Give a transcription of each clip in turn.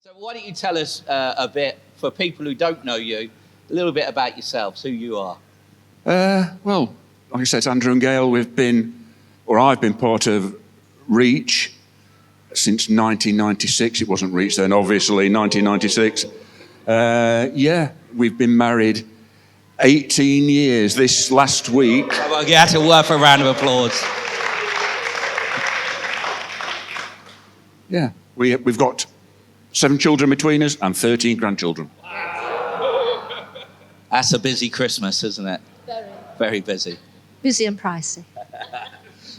So why don't you tell us a bit, for people who don't know you, a little bit about yourselves, who you are. Well, like I said, it's Andrew and Gail. I've been part of Reach since 1996. It wasn't Reach then, obviously, 1996. We've been married 18 years this last week. Well, you had to work for a round of applause. Yeah, we've got 7 children between us and 13 grandchildren. That's a busy Christmas, isn't it? Very busy. Busy and pricey.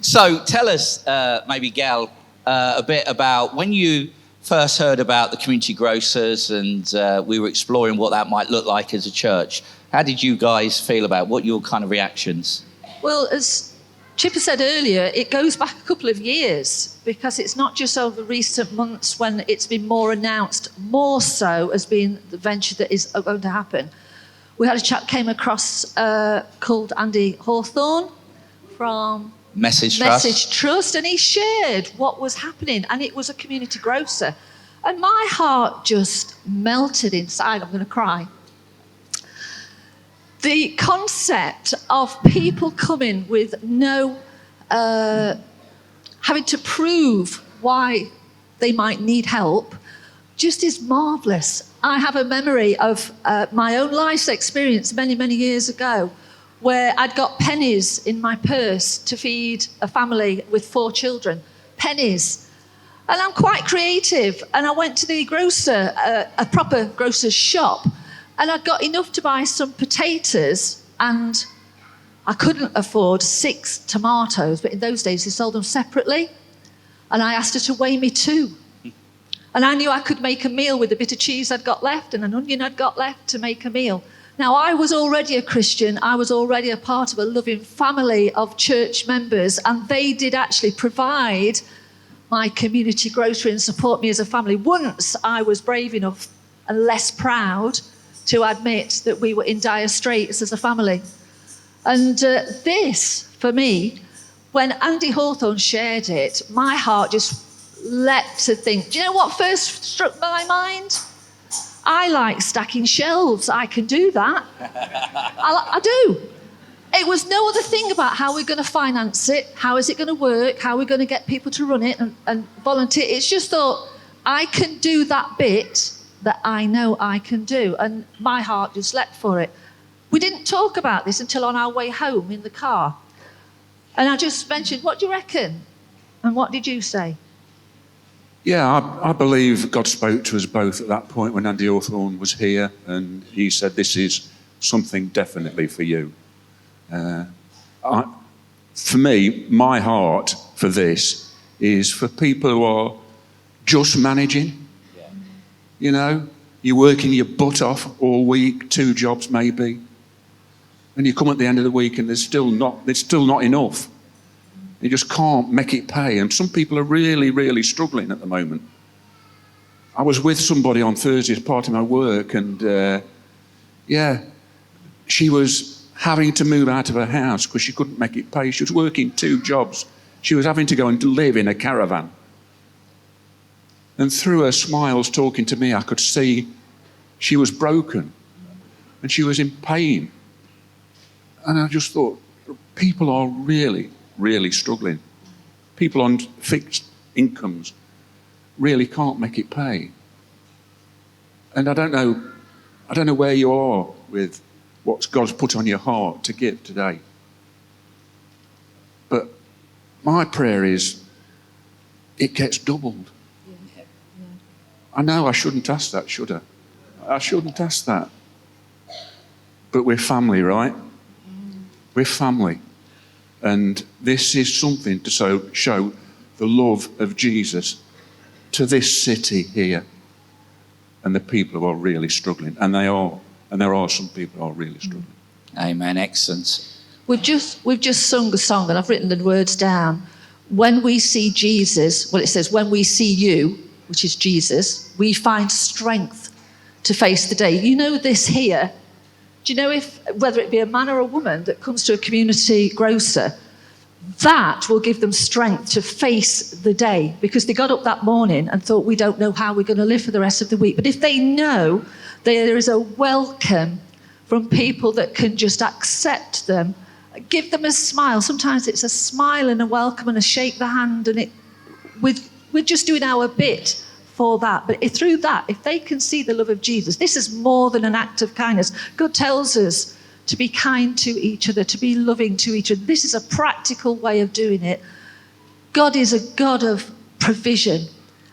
So tell us, maybe Gail, a bit about when you first heard about the community grocers and we were exploring what that might look like as a church. How did you guys feel about it? What were your kind of reactions? Well, as Chipper said earlier, it goes back a couple of years because it's not just over recent months when it's been more announced, more so as being the venture that is going to happen. We had a chap came across called Andy Hawthorne from Message Trust, and he shared what was happening, and it was a community grocer. And my heart just melted inside. I'm going to cry. The concept of people coming with no, having to prove why they might need help, just is marvellous. I have a memory of my own life's experience many, many years ago, where I'd got pennies in my purse to feed a family with 4 children. Pennies. And I'm quite creative. And I went to the grocer, a proper grocer's shop, and I got enough to buy some potatoes, and I couldn't afford 6 tomatoes, but in those days they sold them separately. And I asked her to weigh me 2. And I knew I could make a meal with a bit of cheese I'd got left and an onion I'd got left to make a meal. Now, I was already a Christian. I was already a part of a loving family of church members, and they did actually provide my community grocery and support me as a family. Once I was brave enough and less proud to admit that we were in dire straits as a family. And this, for me, when Andy Hawthorne shared it, my heart just leapt to think, do you know what first struck my mind? I like stacking shelves. I can do that. I do. It was no other thing about how we're going to finance it, how is it going to work, how we're going to get people to run it and volunteer. It's just thought, I can do that bit that I know I can do. And my heart just leapt for it. We didn't talk about this until on our way home in the car. And I just mentioned, what do you reckon? And what did you say? Yeah, I believe God spoke to us both at that point when Andy Hawthorne was here, and he said, this is something definitely for you. For me, my heart for this is for people who are just managing. Yeah. You know, you're working your butt off all week, 2 jobs maybe, and you come at the end of the week and there's still not enough. You just can't make it pay. And some people are really, really struggling at the moment. I was with somebody on Thursday as part of my work, and she was having to move out of her house because she couldn't make it pay. She was working 2 jobs. She was having to go and live in a caravan. And through her smiles talking to me, I could see she was broken and she was in pain. And I just thought, people are really struggling. People on fixed incomes really can't make it pay. And I don't know where you are with what God's put on your heart to give today. But my prayer is it gets doubled. Yeah. I know I shouldn't ask that, should I? I shouldn't ask that. But we're family, right? We're family. And this is something to show the love of Jesus to this city here and the people who are really struggling. And there are some people who are really struggling. Amen. Excellent. We've just sung a song, and I've written the words down. When we see Jesus, well, it says, when we see you, which is Jesus, we find strength to face the day. You know this here. Do you know whether it be a man or a woman that comes to a community grocer, that will give them strength to face the day, because they got up that morning and thought, we don't know how we're going to live for the rest of the week. But if they know there is a welcome from people that can just accept them, give them a smile. Sometimes it's a smile and a welcome and a shake the hand, and we're just doing our bit for that. But through that, if they can see the love of Jesus, this is more than an act of kindness. God tells us to be kind to each other, to be loving to each other. This is a practical way of doing it. God is a God of provision,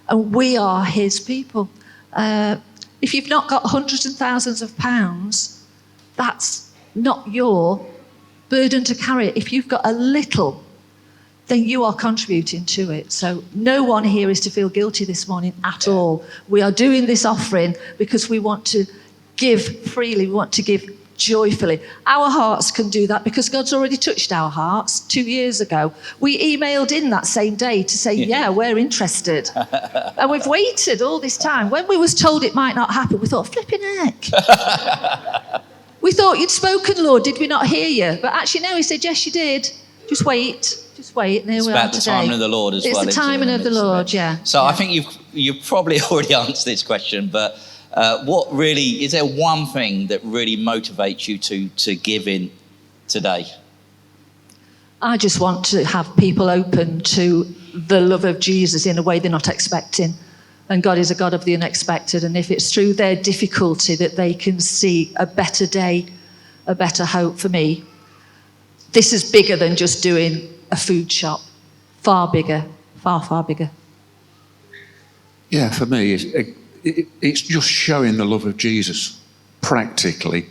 and we are his people. If you've not got hundreds and thousands of pounds, that's not your burden to carry. If you've got a little, then you are contributing to it. So no one here is to feel guilty this morning at all. We are doing this offering because we want to give freely, we want to give joyfully. Our hearts can do that because God's already touched our hearts 2 years ago. We emailed in that same day to say, yeah, we're interested. And we've waited all this time. When we was told it might not happen, we thought, flipping heck. We thought you'd spoken, Lord, did we not hear you? But actually, no, he said, yes, you did. Just wait. Just wait. And here we are today. It's about the timing of the Lord as well. It's the timing of the Lord, yeah. So I think you've probably already answered this question, but what really, is there one thing that really motivates you to give in today? I just want to have people open to the love of Jesus in a way they're not expecting. And God is a God of the unexpected. And if it's through their difficulty that they can see a better day, a better hope for me, this is bigger than just doing a food shop. Far bigger, far, far bigger. Yeah, for me, it's just showing the love of Jesus practically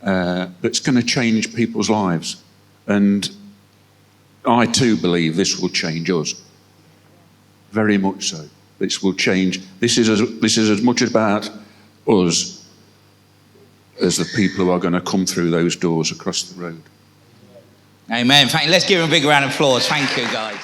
that's going to change people's lives. And I too believe this will change us. Very much so. This will change. This is as much about us as the people who are going to come through those doors across the road. Amen. Let's give him a big round of applause. Thank you, guys.